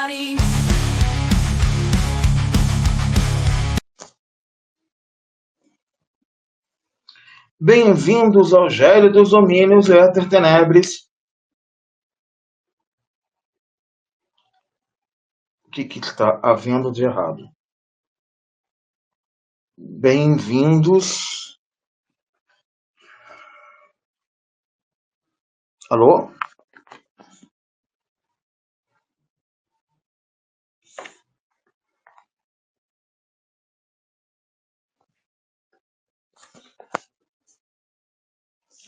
body. Bem-vindos ao Gélidos Homínios Éter Tenebris. O que está havendo de errado? Bem-vindos. Alô?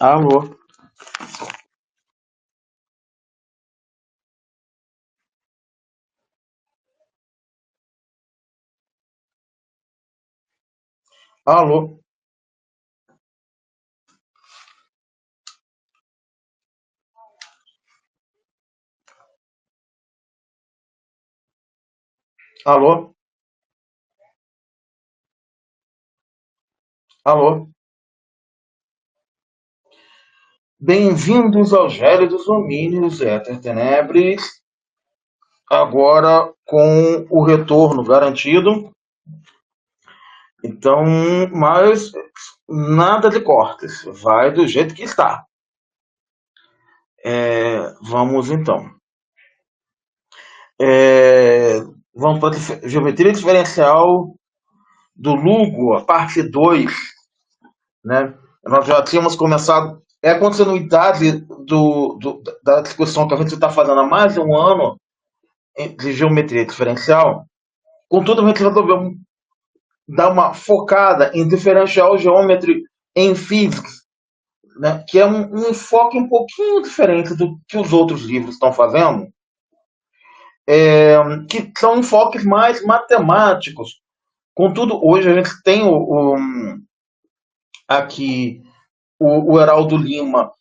Alô? Alô? Alô? Alô? Bem-vindos ao Gélidos Homínios Éter Tenebris. Agora com o retorno garantido. Então, mas nada de cortes. Vai do jeito que está. Vamos então. Vamos para a geometria diferencial do LUGO, a parte 2, né? Nós já tínhamos começado, é a continuidade da discussão que a gente está fazendo há mais de um ano de geometria diferencial. Contudo, a gente resolveu dar uma focada em differential geometry em physics, né? Que é um enfoque um pouquinho diferente do que os outros livros estão fazendo, que são enfoques mais matemáticos. Contudo, hoje a gente tem aqui o Heraldo Lima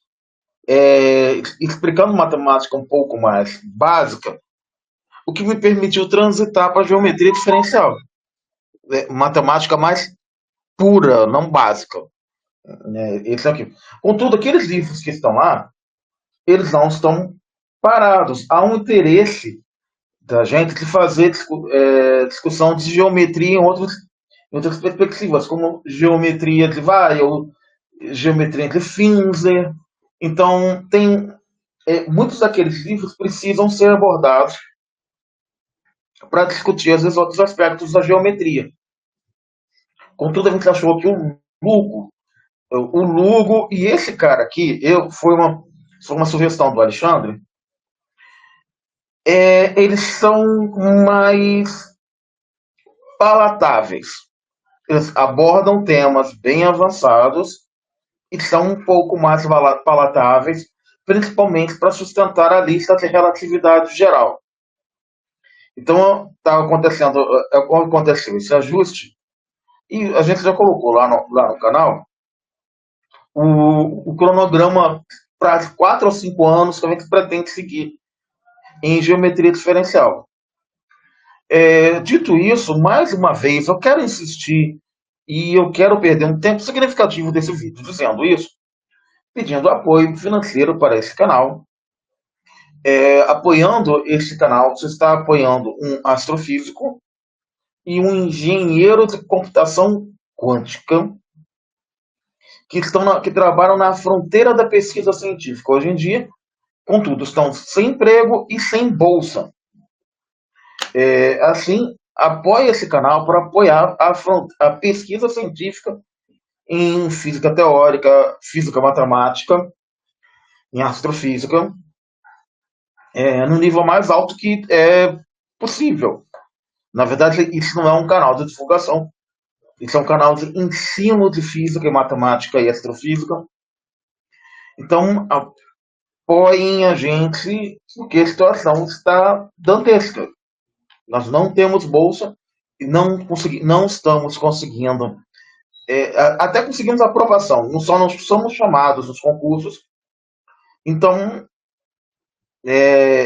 explicando matemática um pouco mais básica, o que me permitiu transitar para a geometria diferencial. Matemática mais pura, não básica. Esse aqui. Contudo, aqueles livros que estão lá, eles não estão parados. Há um interesse da gente de fazer discussão de geometria em outras perspectivas, como geometria de Weyl, geometria entre Finzer. Então, muitos daqueles livros precisam ser abordados para discutir, às vezes, outros aspectos da geometria. Contudo, a gente achou que o Lugo e esse cara aqui, foi uma sugestão do Alexandre, eles são mais palatáveis. Eles abordam temas bem avançados e são um pouco mais palatáveis, principalmente para sustentar a lista de relatividade geral. Então, aconteceu esse ajuste, e a gente já colocou lá no canal o cronograma para 4 ou 5 anos que a gente pretende seguir em geometria diferencial. Dito isso, mais uma vez, eu quero insistir e eu quero perder um tempo significativo desse vídeo dizendo isso, pedindo apoio financeiro para esse canal. Apoiando esse canal, você está apoiando um astrofísico e um engenheiro de computação quântica que trabalham na fronteira da pesquisa científica hoje em dia. Contudo, estão sem emprego e sem bolsa. Assim, apoie esse canal para apoiar a pesquisa científica em física teórica, física matemática, em astrofísica, no nível mais alto que é possível. Na verdade, isso não é um canal de divulgação, isso é um canal de ensino de física e matemática e astrofísica. Então, apoiem a gente, porque a situação está dantesca. Nós não temos bolsa e não estamos conseguindo. Até conseguimos aprovação, não somos chamados nos concursos. Então,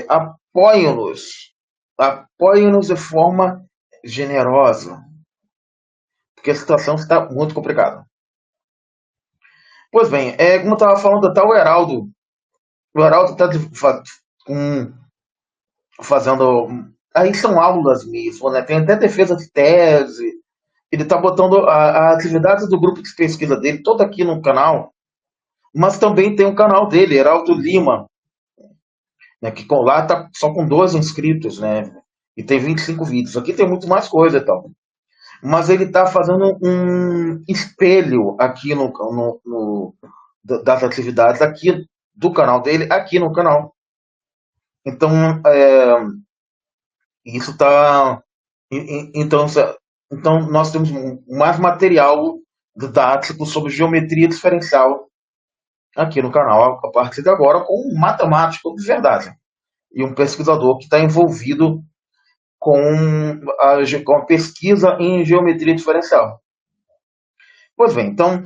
apoiem-nos de forma generosa, porque a situação está muito complicada. Pois bem, como eu estava falando, até o Heraldo está fazendo aí são aulas mesmo, né? Tem até defesa de tese. Ele está botando a atividade do grupo de pesquisa dele toda aqui no canal, mas também tem um canal dele, Heraldo Lima, né, que lá está só com 12 inscritos, né? E tem 25 vídeos. Aqui tem muito mais coisa e tal. Mas ele está fazendo um espelho aqui das atividades aqui do canal dele, aqui no canal. Então, isso está. Então, então, nós temos mais material didático sobre geometria diferencial aqui no canal, a partir de agora, com um matemático de verdade e um pesquisador que está envolvido com com a pesquisa em geometria diferencial. Pois bem, então,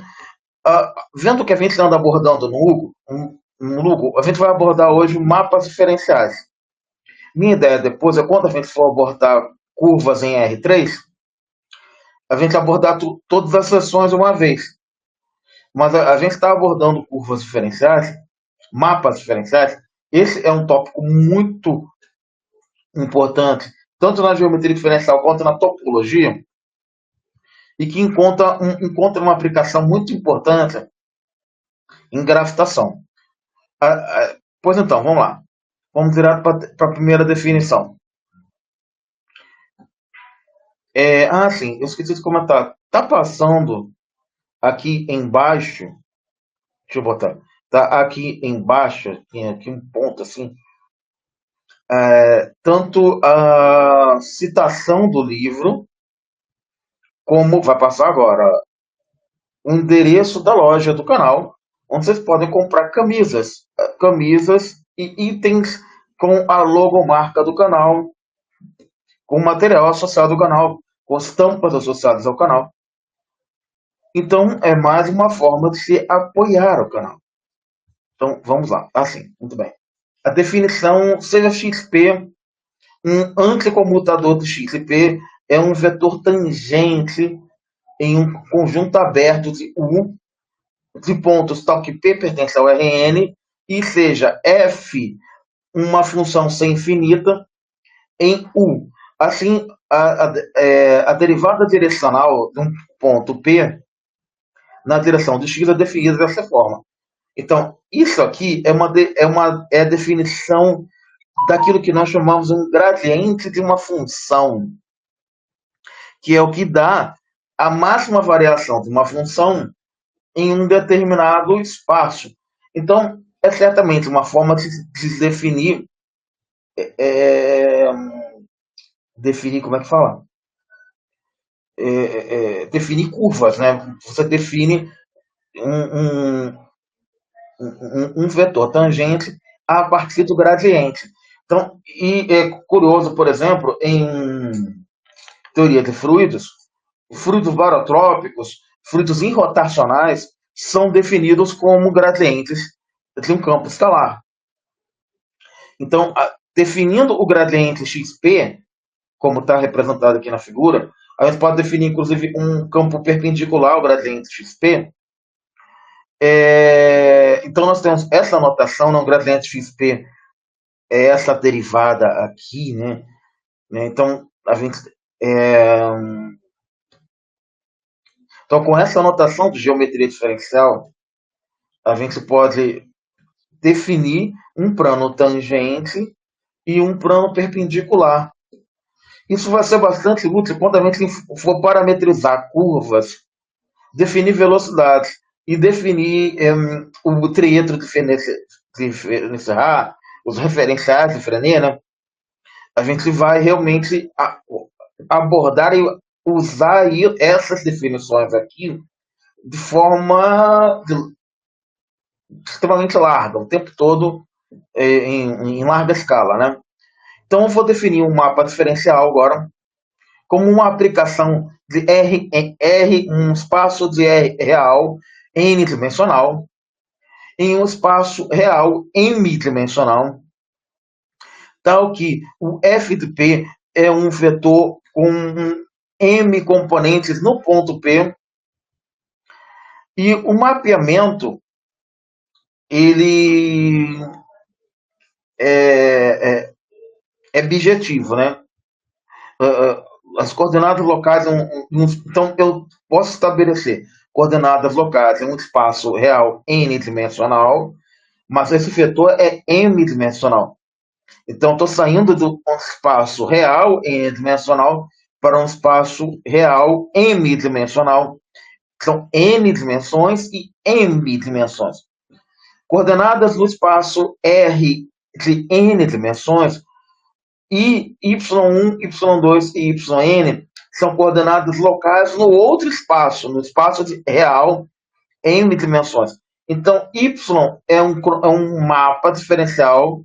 vendo que a gente anda abordando no Hugo, a gente vai abordar hoje mapas diferenciais. Minha ideia depois é quando a gente for abordar curvas em R3, a gente abordar todas as seções de uma vez. Mas a gente está abordando curvas diferenciais, mapas diferenciais. Esse é um tópico muito importante, tanto na geometria diferencial quanto na topologia, e que encontra uma aplicação muito importante em gravitação. Pois então, vamos lá. Vamos direto para a primeira definição. Sim, eu esqueci de comentar. Está passando aqui embaixo, deixa eu botar, tá aqui embaixo, tem aqui um ponto assim, tanto a citação do livro, como vai passar agora o endereço da loja do canal, onde vocês podem comprar camisas e itens com a logomarca do canal, com material associado ao canal, com estampas associadas ao canal. Então, é mais uma forma de se apoiar o canal. Então, vamos lá. Assim, muito bem. A definição, seja XP, um anticomutador de XP é um vetor tangente em um conjunto aberto de U de pontos tal que P pertence ao Rn e seja f uma função sem infinita em U. Assim, a derivada direcional de um ponto P na direção de x é definida dessa forma. Então, isso aqui é a definição daquilo que nós chamamos de um gradiente de uma função, que é o que dá a máxima variação de uma função em um determinado espaço. Então, é certamente uma forma de se definir, definir, como é que fala? Definir curvas, né? Você define um, um vetor tangente a partir do gradiente. Então, e é curioso, por exemplo, em teoria de fluidos, fluidos barotrópicos, fluidos irrotacionais, são definidos como gradientes de um campo escalar. Então, definindo o gradiente XP, como está representado aqui na figura, a gente pode definir, inclusive, um campo perpendicular ao gradiente XP. Então, nós temos essa notação, não, gradiente XP é essa derivada aqui, né? Então, a gente... Então, com essa notação de geometria diferencial, a gente pode definir um plano tangente e um plano perpendicular. Isso vai ser bastante útil quando a gente for parametrizar curvas, definir velocidades e definir o triêngulo de Fermat, os referenciais de Frenet, né? A gente vai realmente abordar e usar essas definições aqui de forma extremamente larga, o tempo todo em larga escala, né? Então eu vou definir um mapa diferencial agora como uma aplicação de um espaço de R real n-dimensional em um espaço real m-dimensional, tal que o f de P é um vetor com m componentes no ponto P e o mapeamento ele é bijetivo, né? as coordenadas locais, então eu posso estabelecer coordenadas locais em um espaço real n-dimensional, mas esse vetor é m-dimensional. Então, estou saindo de um espaço real n-dimensional para um espaço real m-dimensional. São n dimensões e m dimensões. Coordenadas no espaço R de n dimensões, e y1, y2 e yn são coordenadas locais no outro espaço, no espaço de real m dimensões. Então, y é um mapa diferencial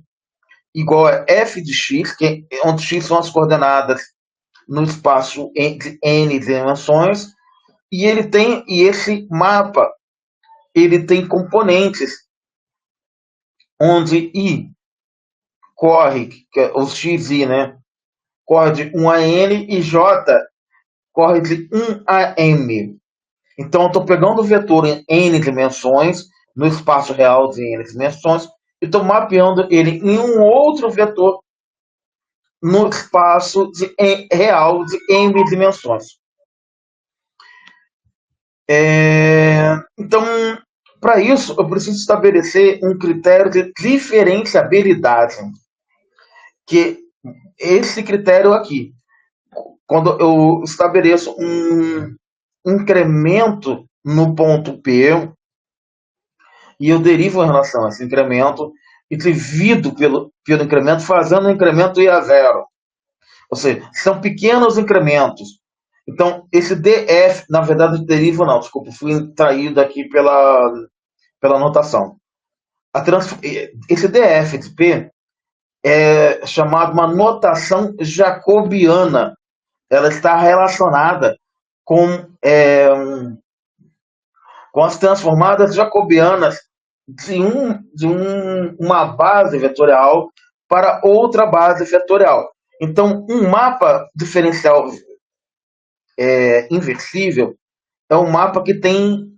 igual a f de x, onde x são as coordenadas no espaço de n dimensões, e esse mapa ele tem componentes onde i corre, que é o x, i, né? Corre de 1 a n e j corre de 1 a m. Então, eu estou pegando o vetor em n dimensões, no espaço real de n dimensões, e estou mapeando ele em um outro vetor no espaço real de m dimensões. Então, para isso, eu preciso estabelecer um critério de diferenciabilidade, que esse critério aqui, quando eu estabeleço um incremento no ponto P, e eu derivo em relação a esse incremento e divido pelo incremento, fazendo o incremento ir a zero. Ou seja, são pequenos incrementos. Então, esse df, na verdade, derivo não, desculpa, fui traído aqui pela notação. Esse df de P é chamado uma notação jacobiana. Ela está relacionada com as transformadas jacobianas de uma base vetorial para outra base vetorial. Então, um mapa diferencial inversível é um mapa que tem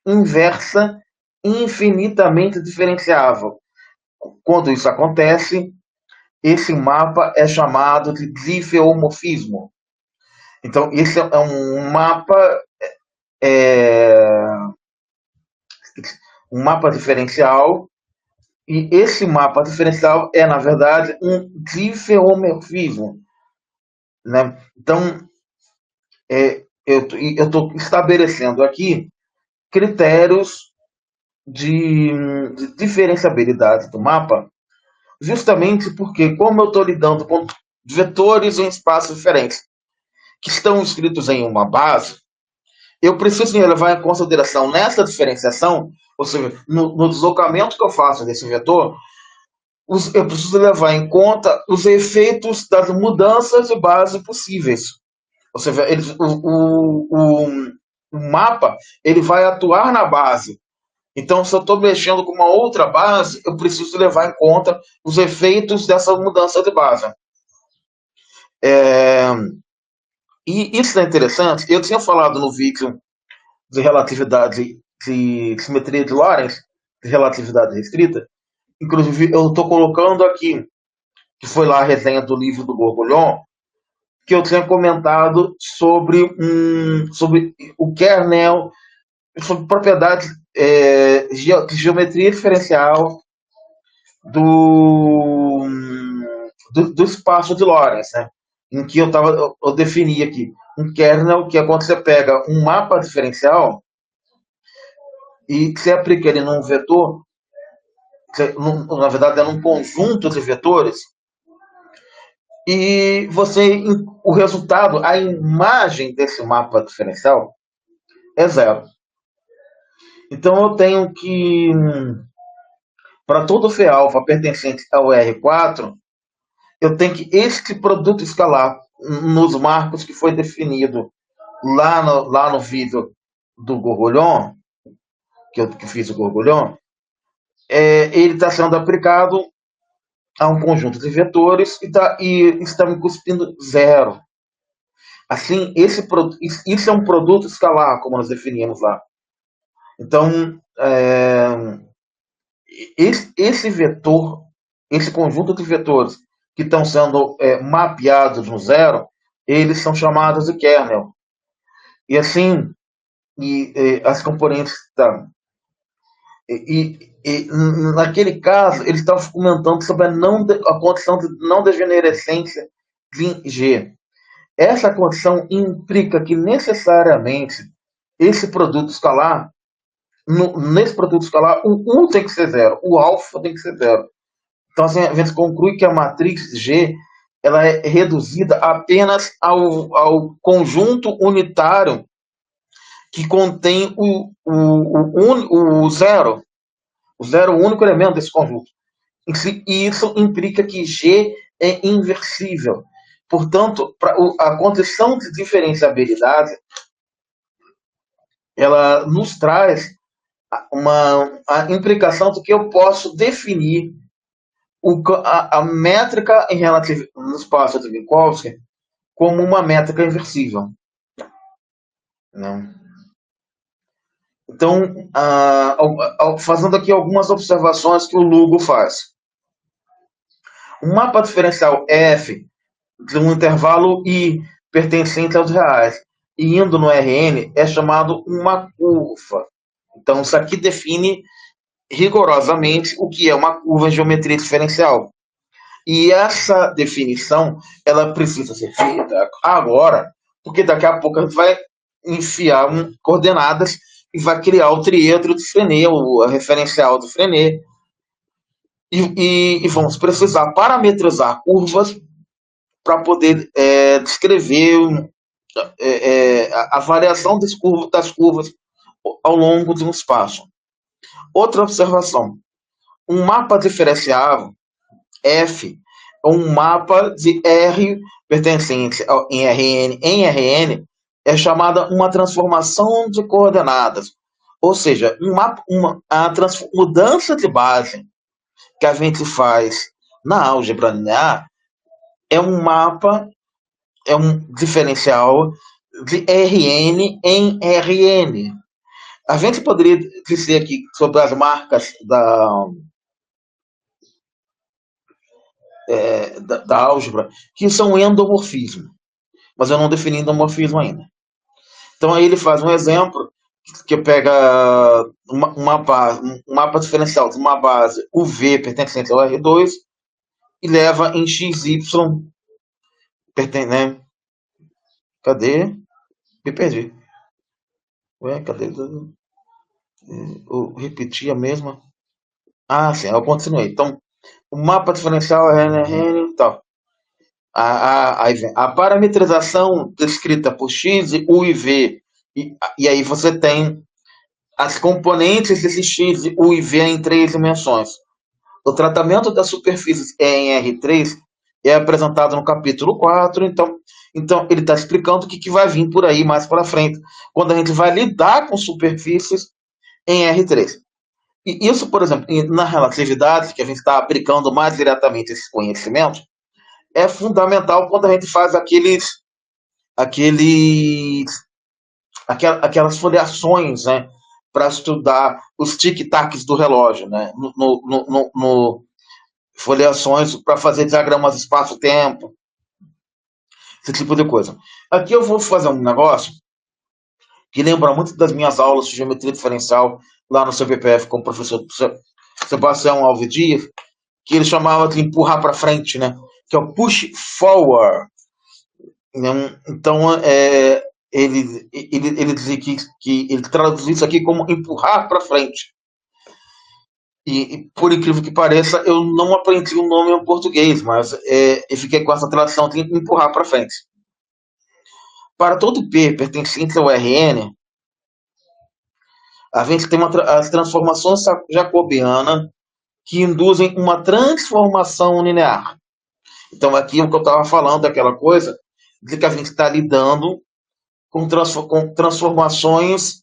inversa infinitamente diferenciável. Quando isso acontece, esse mapa é chamado de difeomorfismo. Então, esse é um mapa diferencial, e esse mapa diferencial é, na verdade, um difeomorfismo. Né? Então, eu estou estabelecendo aqui critérios de diferenciabilidade do mapa, justamente porque, como eu estou lidando com vetores em espaços diferentes, que estão escritos em uma base, eu preciso levar em consideração nessa diferenciação, ou seja, no deslocamento que eu faço desse vetor, eu preciso levar em conta os efeitos das mudanças de base possíveis. Ou seja, o mapa ele vai atuar na base. Então, se eu estou mexendo com uma outra base, eu preciso levar em conta os efeitos dessa mudança de base. E isso é interessante. Eu tinha falado no vídeo de relatividade de simetria de Lorentz, de relatividade restrita. Inclusive, eu estou colocando aqui, que foi lá a resenha do livro do Bourguignon, que eu tinha comentado sobre o kernel, sobre propriedades de geometria diferencial do espaço de Lorentz, né? Em que eu defini aqui um kernel, que é quando você pega um mapa diferencial e você aplica ele num vetor, na verdade é num conjunto de vetores, e o resultado, a imagem desse mapa diferencial é zero. Então eu tenho que, para todo Φ alfa pertencente ao R4, eu tenho que este produto escalar nos marcos que foi definido lá no vídeo do Bourguignon, que eu fiz o Bourguignon, ele está sendo aplicado a um conjunto de vetores e está me cuspindo zero. Assim, isso é um produto escalar, como nós definimos lá. Então, esse vetor, esse conjunto de vetores que estão sendo mapeados no zero, eles são chamados de kernel. E assim, as componentes naquele caso, eles estavam comentando sobre a condição de não degenerescência de G. Essa condição implica que necessariamente esse produto escalar, nesse produto escalar, o 1 tem que ser zero, o alfa tem que ser zero. Então, assim, a gente conclui que a matriz G ela é reduzida apenas ao conjunto unitário que contém o zero. O zero é o único elemento desse conjunto. E isso implica que G é inversível. Portanto, a condição de diferenciabilidade ela nos traz a implicação de que eu posso definir a métrica no espaço de Minkowski como uma métrica inversível. Né? Então, fazendo aqui algumas observações que o Lugo faz. Um mapa diferencial F de um intervalo I pertencente aos reais e indo no Rn é chamado uma curva. Então, isso aqui define rigorosamente o que é uma curva em geometria diferencial. E essa definição ela precisa ser feita agora, porque daqui a pouco a gente vai enfiar coordenadas e vai criar o triedro de Frenet, o referencial de Frenet, e vamos precisar parametrizar curvas para poder descrever a variação das curvas ao longo de um espaço. Outra observação: um mapa diferenciável F é um mapa de R pertencente em Rn é chamada uma transformação de coordenadas. Ou seja, a mudança de base que a gente faz na álgebra linear é um mapa, é um diferencial de Rn em Rn. A gente poderia dizer aqui sobre as marcas da álgebra que são endomorfismo, mas eu não defini endomorfismo ainda. Então aí ele faz um exemplo que pega um mapa diferencial de uma base UV pertencente ao R2 e leva em XY né? Cadê? Me perdi. Ué, cadê? Eu repeti a mesma. Ah, sim, eu continuei. Então, o mapa diferencial é RN e tal. Aí vem a parametrização descrita por X, U e V. E aí você tem as componentes desses X, U e V em 3 dimensões. O tratamento das superfícies em R3 é apresentado no capítulo 4, então ele está explicando o que vai vir por aí mais para frente, quando a gente vai lidar com superfícies em R3. E isso, por exemplo, na relatividade, que a gente está aplicando mais diretamente esse conhecimento, é fundamental quando a gente faz aquelas folheações, né, para estudar os tic-tacs do relógio, né, no folheações para fazer diagramas espaço-tempo, esse tipo de coisa. Aqui eu vou fazer um negócio que lembra muito das minhas aulas de geometria diferencial lá no CBPF com o professor Sebastião Alves Dias, que ele chamava de empurrar para frente, né? Que é o push forward. Então, ele dizia que ele traduz isso aqui como empurrar para frente. E, por incrível que pareça, eu não aprendi o nome em português, mas eu fiquei com essa tradução de empurrar para frente. Para todo P pertencente ao Rn, a gente tem as transformações jacobianas que induzem uma transformação linear. Então, aqui o que eu estava falando, aquela coisa de que a gente está lidando com transformações.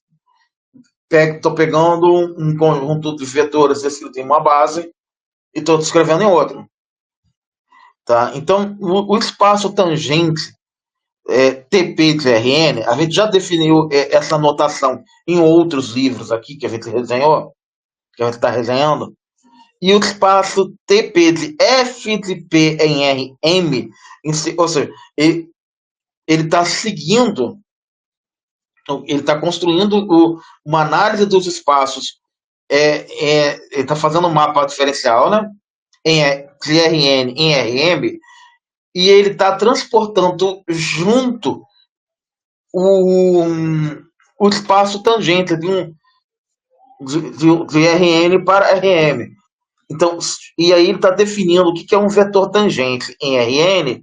Estou pegando um conjunto de vetores descrito em uma base e estou descrevendo em outra. Tá? Então, o espaço tangente TP de Rn, a gente já definiu essa notação em outros livros aqui que a gente resenhou, que a gente está resenhando. E o espaço TP de F de P em Rm, ou seja, ele está seguindo, ele está construindo uma análise dos espaços, ele está fazendo um mapa diferencial, né? De RN em RM, e ele está transportando junto o, o espaço tangente de RN para RM. Então, e aí ele está definindo o que é um vetor tangente em RN,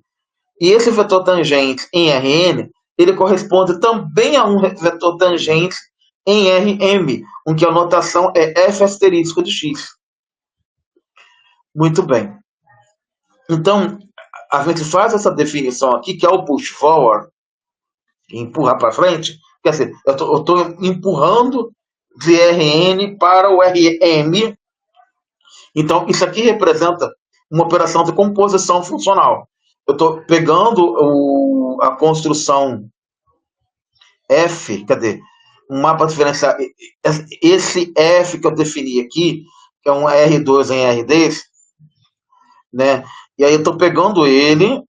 e esse vetor tangente em Rn, ele corresponde também a um vetor tangente em Rm, em que a notação é f asterisco de x. Muito bem. Então, a gente faz essa definição aqui, que é o push forward, empurrar para frente. Quer dizer, eu estou empurrando de Rn para o Rm. Então, isso aqui representa uma operação de composição funcional. Eu estou pegando a construção F, cadê? Um mapa diferencial. Esse F que eu defini aqui, que é um R2 em RD, né? E aí eu estou pegando ele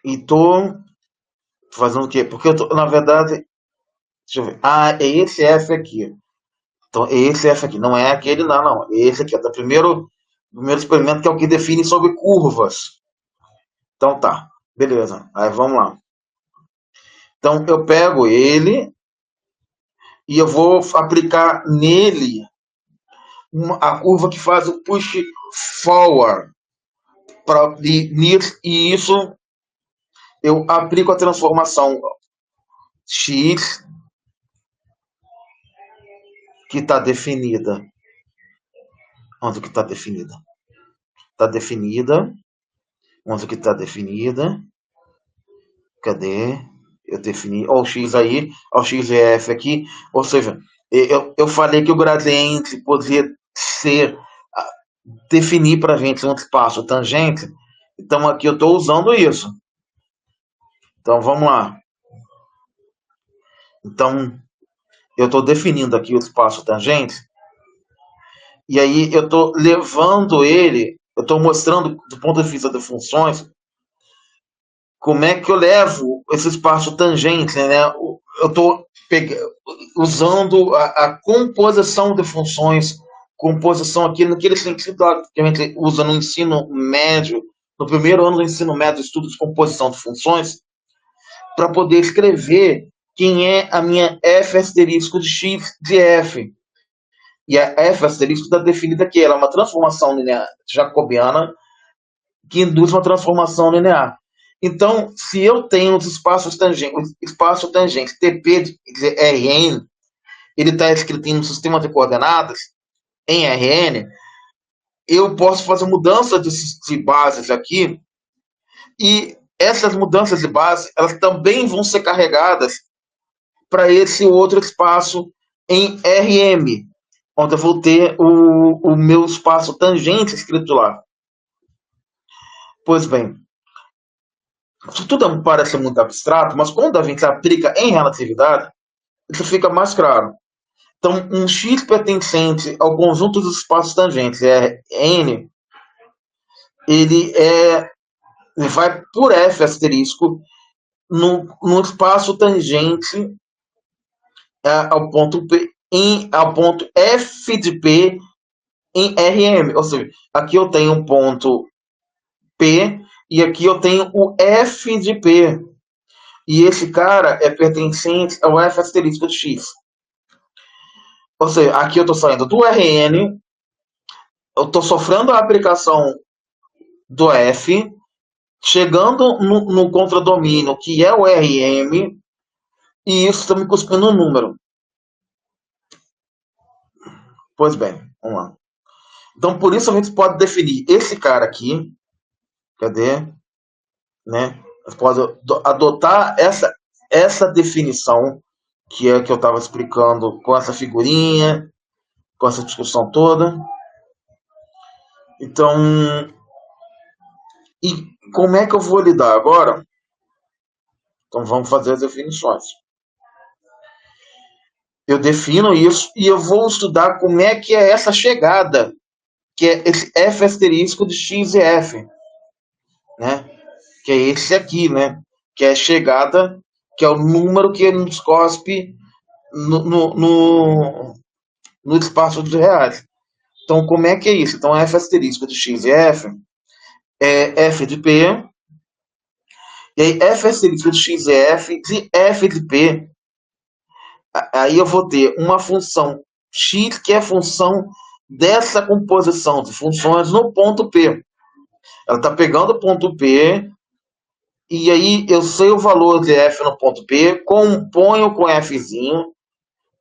e estou fazendo o quê? Porque eu tô, na verdade, deixa eu ver. Ah, é esse F aqui. Então, é esse F aqui. Não é aquele lá, não. É esse aqui. É do primeiro experimento, que é o que define sobre curvas. Então, tá. Beleza. Aí, vamos lá. Então, eu pego ele e eu vou aplicar nele a curva que faz o push forward. E isso eu aplico a transformação x que está definida. Onde que está definida? Está definida. Onde que está definida? Cadê? Eu defini. Olha o x aí. Olha o x e f aqui. Ou seja, eu falei que o gradiente poderia ser definir para a gente um espaço tangente. Então aqui eu estou usando isso. Então vamos lá. Então eu estou definindo aqui o espaço tangente. E aí eu estou levando ele, eu estou mostrando do ponto de vista de funções, como é que eu levo esse espaço tangente, né? Eu estou usando a composição de funções, composição aqui naquele sentido que a gente usa no ensino médio, no primeiro ano do ensino médio, estudo de composição de funções, para poder escrever quem é a minha f asterisco de x de f. E a f asterisco está definida aqui, ela é uma transformação linear jacobiana que induz uma transformação linear. Então, se eu tenho os espaços tangentes, espaço tangente TP de Rn, ele está escrito em um sistema de coordenadas, em Rn, eu posso fazer mudança de bases aqui, e essas mudanças de base, elas também vão ser carregadas para esse outro espaço em Rm, onde eu vou ter o meu espaço tangente escrito lá. Pois bem, isso tudo parece muito abstrato, mas quando a gente aplica em relatividade, isso fica mais claro. Então, um x pertencente ao conjunto dos espaços tangentes, N, ele vai por F asterisco no espaço tangente ao ponto P, ao ponto F de P em Rm. Ou seja, aqui eu tenho um ponto P e aqui eu tenho o F de P. E esse cara é pertencente ao F asterisco de X. Ou seja, aqui eu estou saindo do Rn, eu estou sofrendo a aplicação do F, chegando no contradomínio, que é o Rm, e isso está me cuspindo um número. Pois bem, vamos lá. Então, por isso a gente pode definir esse cara aqui, cadê? Né? A gente pode adotar essa definição, que é que eu estava explicando com essa figurinha, com essa discussão toda. Então, e como é que eu vou lidar agora? Então, vamos fazer as definições. Eu defino isso e eu vou estudar como é que é essa chegada, que é esse f asterisco de x e f, né? Que é esse aqui, né? que é chegada, que é o número que nos cospe no espaço dos reais. Então, como é que é isso? Então, f asterisco de x e f é f de p, e aí f asterisco de x e f de p, aí eu vou ter uma função x que é função dessa composição de funções no ponto P. Ela está pegando o ponto P, e aí eu sei o valor de f no ponto P, componho com fzinho,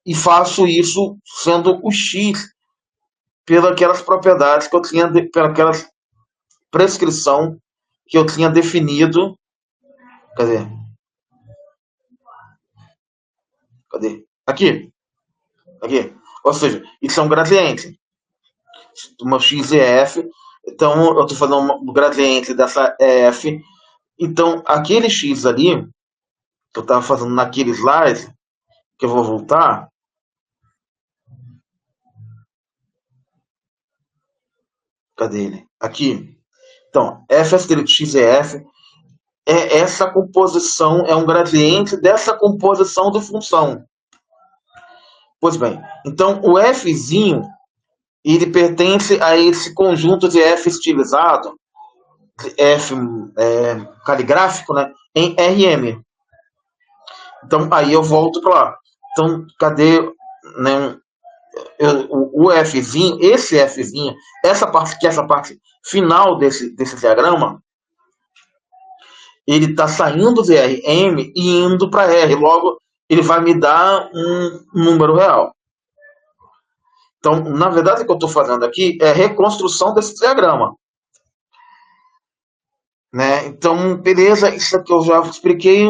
e faço isso sendo o x pelas propriedades que eu tinha, pelaquela prescrição que eu tinha definido. Cadê? Cadê? Aqui. Aqui. Ou seja, isso é um gradiente. Uma x e f. Então, eu estou fazendo um gradiente dessa f. Então, aquele x ali, que eu estava fazendo naquele slide, que eu vou voltar. Cadê ele? Aqui. Então, f asterisco x e f é essa composição, é um gradiente dessa composição de função. Pois bem, então o fzinho, ele pertence a esse conjunto de f estilizado, f caligráfico, né, em Rm. Então aí eu volto para lá. Então cadê, né, o fzinho, esse fzinho, essa parte final desse diagrama, ele está saindo de Rm e indo para R. Logo, ele vai me dar um número real. Então, na verdade, o que eu estou fazendo aqui é a reconstrução desse diagrama. Né? Então, beleza, isso aqui eu já expliquei.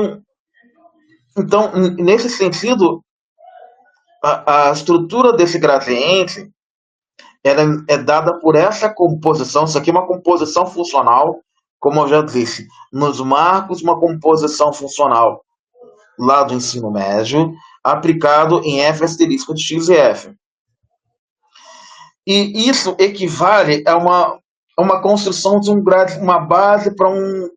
Então, nesse sentido, a estrutura desse gradiente ela é dada por essa composição. Isso aqui é uma composição funcional, como eu já disse, nos marcos, uma composição funcional lá do ensino médio, aplicado em f asterisco de x e f. E isso equivale a uma construção de uma base para um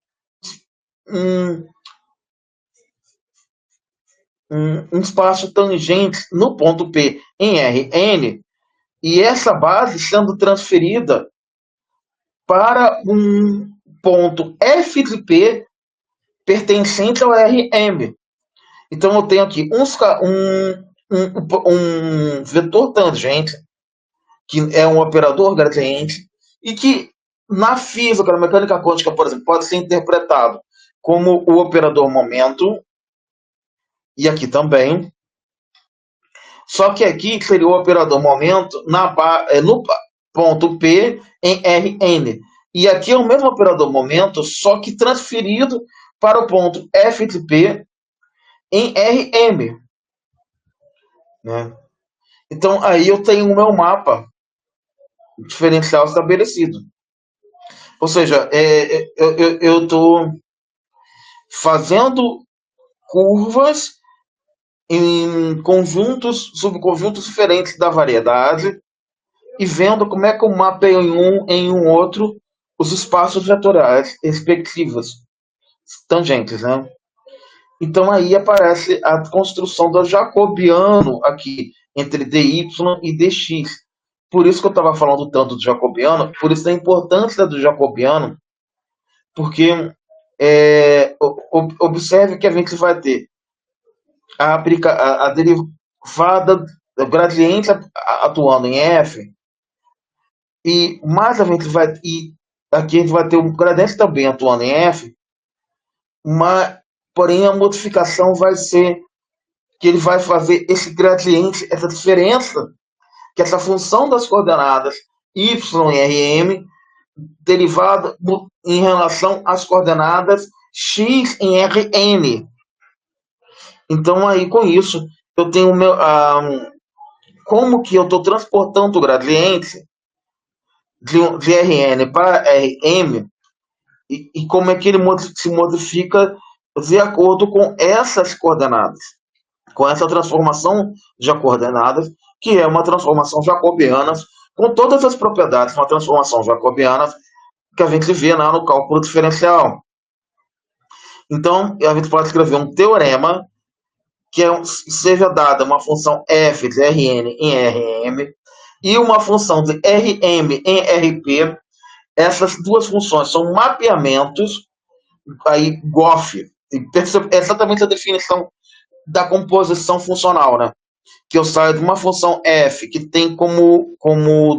espaço tangente no ponto P em Rn, e essa base sendo transferida para um ponto f de P pertencente ao Rm. Então eu tenho aqui um vetor tangente, que é um operador gradiente, e que na física, na mecânica quântica, por exemplo, pode ser interpretado como o operador momento, e aqui também. Só que aqui seria o operador momento no ponto P em Rn. E aqui é o mesmo operador momento, só que transferido para o ponto f de P em Rm. Né? Então aí eu tenho o meu mapa diferencial estabelecido. Ou seja, eu estou fazendo curvas em subconjuntos diferentes da variedade e vendo como é que eu mapeio em um outro os espaços vetoriais respectivos, tangentes, né? Então aí aparece a construção do jacobiano aqui, entre dy e dx. Por isso que eu estava falando tanto do jacobiano, por isso a importância do jacobiano, porque observe que a gente vai ter a derivada, o gradiente atuando em f, e mais a gente vai, e aqui a gente vai ter um gradiente também atuando em f, porém a modificação vai ser que ele vai fazer esse gradiente, essa diferença, que essa função das coordenadas y e rm derivada em relação às coordenadas x em Rn. Então, aí com isso, eu tenho como que eu estou transportando o gradiente de Rn para Rm e como é que ele se modifica de acordo com essas coordenadas, com essa transformação de coordenadas, que é uma transformação jacobiana, com todas as propriedades, uma transformação jacobiana que a gente vê lá no cálculo diferencial. Então, a gente pode escrever um teorema que seja dada uma função f de Rn em Rm e uma função de Rm em Rp. Essas duas funções são mapeamentos aí Goff. É exatamente a definição da composição funcional, né? Que eu saio de uma função f que tem como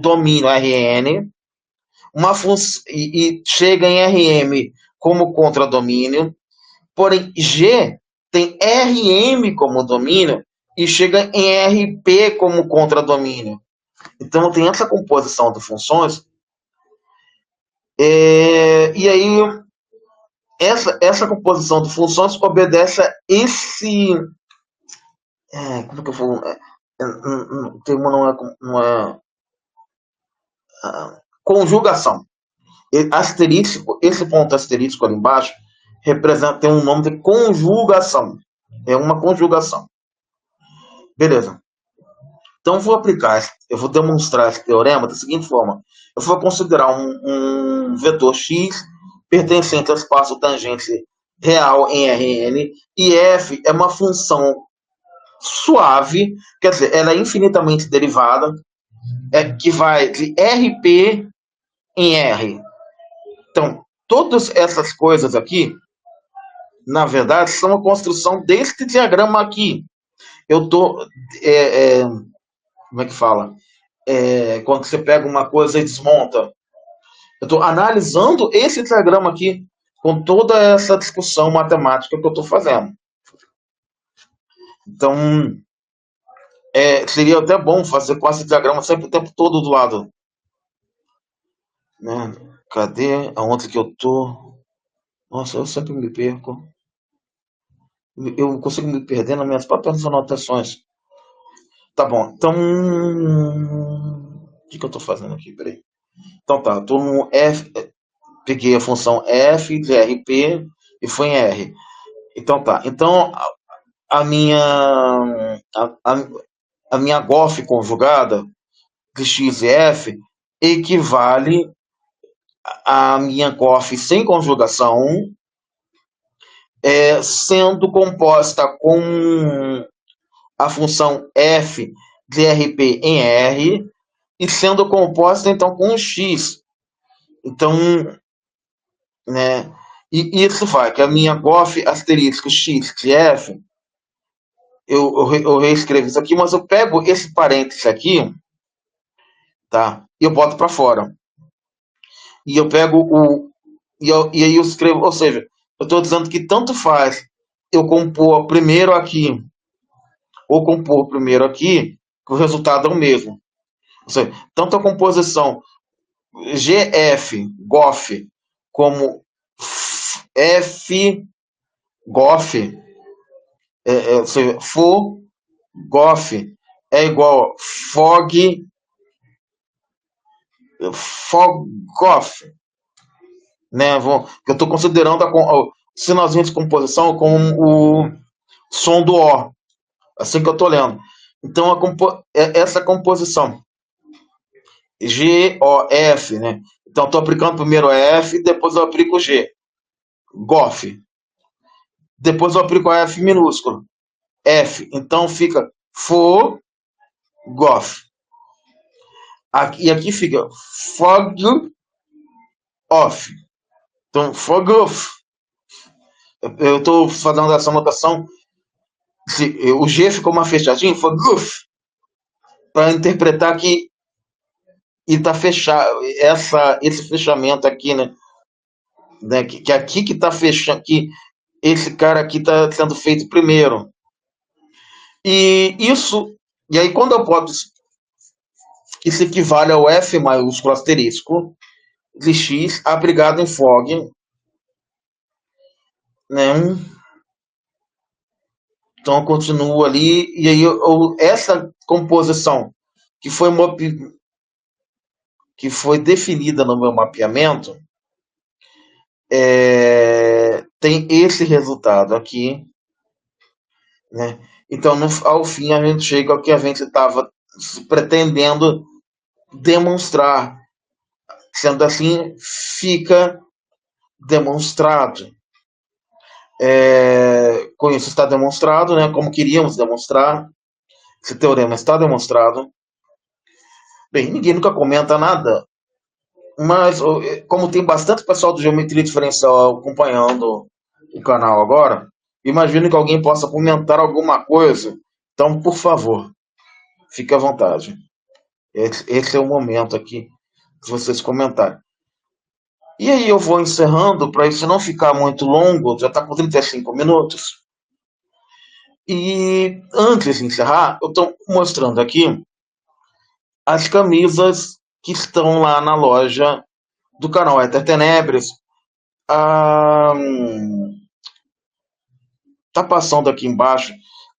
domínio Rn, e chega em Rm como contradomínio, porém G tem Rm como domínio e chega em Rp como contradomínio. Então tem essa composição de funções. E aí essa composição de funções obedece a esse. Como que eu vou. O termo não é conjugação. Asterístico, esse ponto asterístico ali embaixo tem um nome de conjugação. É uma conjugação. Beleza. Então eu vou demonstrar esse teorema da seguinte forma. Eu vou considerar um vetor x pertencente ao espaço tangente real em Rn, e f é uma função suave, quer dizer, ela é infinitamente derivada, que vai de Rp em R. Então, todas essas coisas aqui, na verdade, são a construção deste diagrama aqui. Eu estou. Como é que fala? Quando você pega uma coisa e desmonta. Eu estou analisando esse diagrama aqui com toda essa discussão matemática que eu estou fazendo. Então, seria até bom fazer com esse diagrama sempre o tempo todo do lado. Né? Cadê? Aonde que eu tô? Nossa, eu sempre me perco. Eu consigo me perder nas minhas próprias anotações. Tá bom, então. O que eu tô fazendo aqui? Peraí. Então tá, tô no F. Peguei a função f de Rp e foi em R. Então tá. Então a minha. A minha GOF conjugada de x e f equivale à minha GOF sem conjugação, sendo composta com a função f de Rp em R e sendo composta então com x. Então, né, e isso vai que a minha GOF asterisco x de f, eu reescrevo isso aqui, mas eu pego esse parêntese aqui, tá? E eu boto para fora. E eu pego e aí eu escrevo, ou seja, eu estou dizendo que tanto faz eu compor primeiro aqui ou compor primeiro aqui, que o resultado é o mesmo. Ou seja, tanto a composição GF, GOF, como F, GOF, ou seja, FO, GOF, é igual a FOG, FOGOF. Né? Eu estou considerando o sinalzinho de composição como o som do O, assim que eu estou lendo. Então, essa composição G-O-F, né? Então, estou aplicando primeiro o F, depois eu aplico o G. GOF. Depois eu aplico a F minúsculo. F. Então, fica FO, GOF. E aqui fica FOG, OFF. Então, FOG, OFF. Eu estou fazendo essa anotação. O G ficou uma fechadinha, FOG, OFF. Para interpretar que e tá fechado esse fechamento aqui, né? Que aqui que tá fechando, que esse cara aqui tá sendo feito primeiro. E isso, e aí quando eu boto isso equivale ao F maiúsculo asterisco de x abrigado em fog, né? Então eu continuo ali e aí essa composição que foi definida no meu mapeamento, tem esse resultado aqui, né? Então, ao fim, a gente chega ao que a gente estava pretendendo demonstrar. Sendo assim, fica demonstrado. Com isso está demonstrado, né, como queríamos demonstrar, esse teorema está demonstrado. Bem, ninguém nunca comenta nada, mas como tem bastante pessoal do Geometria Diferencial acompanhando o canal agora, imagino que alguém possa comentar alguma coisa. Então, por favor, fique à vontade. Esse é o momento aqui de vocês comentarem. E aí eu vou encerrando para isso não ficar muito longo, já está com 35 minutos. E antes de encerrar, eu estou mostrando aqui as camisas que estão lá na loja do canal Éter Tenebres. Ah, tá passando aqui embaixo,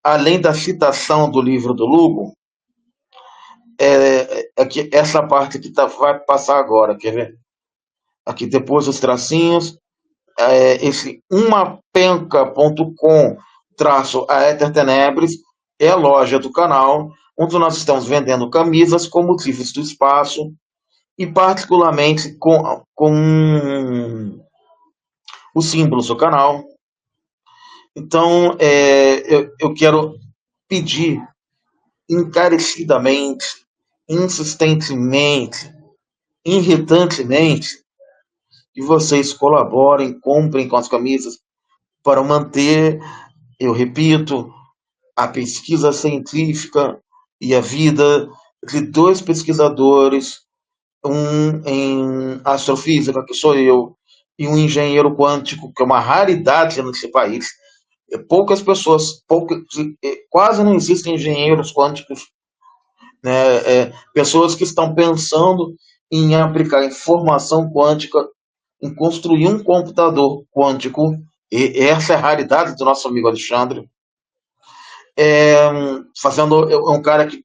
além da citação do livro do Lugo, aqui, essa parte que vai passar agora, quer ver? Aqui depois os tracinhos, esse umapenca.com traço a Éter Tenebres é a loja do canal, onde nós estamos vendendo camisas com motivos do espaço e particularmente com os símbolos do canal. Então, eu quero pedir encarecidamente, insistentemente, irritantemente, que vocês colaborem, comprem com as camisas para manter, eu repito, a pesquisa científica e a vida de dois pesquisadores, um em astrofísica, que sou eu, e um engenheiro quântico, que é uma raridade nesse país. Poucas pessoas, quase não existem engenheiros quânticos, né? Pessoas que estão pensando em aplicar informação quântica, em construir um computador quântico, e essa é a raridade do nosso amigo Alexandre. É um cara que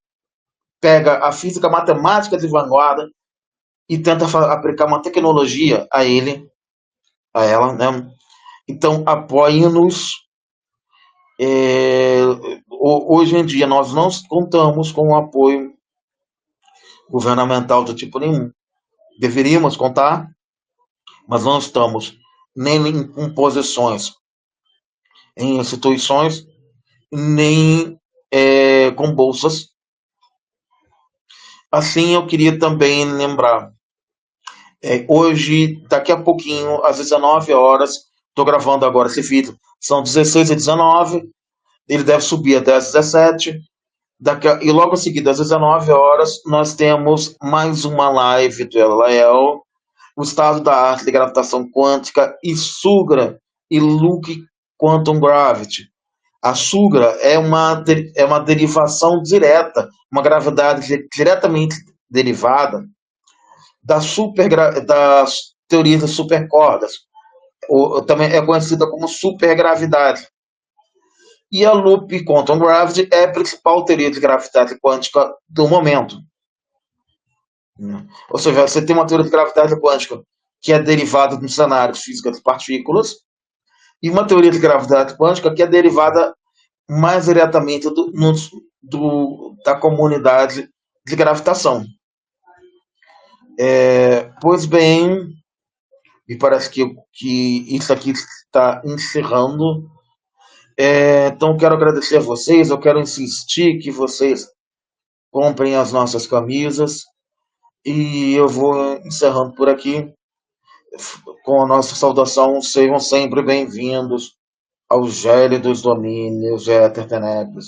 pega a física matemática de vanguarda e tenta aplicar uma tecnologia a ela, né? Então, apoiem-nos. É, Hoje em dia, nós não contamos com o apoio governamental de tipo nenhum. Deveríamos contar, mas não estamos nem em posições, em instituições, nem com bolsas. Assim, eu queria também lembrar, hoje, daqui a pouquinho, às 19 horas, estou gravando agora esse vídeo, são 16h19, ele deve subir até às 17. E logo em seguida, às 19 horas, nós temos mais uma live do Elael, o estado da arte de gravitação quântica e Sugra e Luke Quantum Gravity. A Sugra é uma derivação direta, uma gravidade diretamente derivada das teorias das supercordas, também é conhecida como supergravidade. E a Loop Quantum Gravity é a principal teoria de gravidade quântica do momento. Ou seja, você tem uma teoria de gravidade quântica que é derivada do cenário de física de partículas e uma teoria de gravidade quântica que é derivada mais diretamente da comunidade de gravitação. Pois bem, me parece que isso aqui está encerrando. Então, quero agradecer a vocês. Eu quero insistir que vocês comprem as nossas camisas. E eu vou encerrando por aqui com a nossa saudação. Sejam sempre bem-vindos aos gélidos domínios de Éter Tenebres.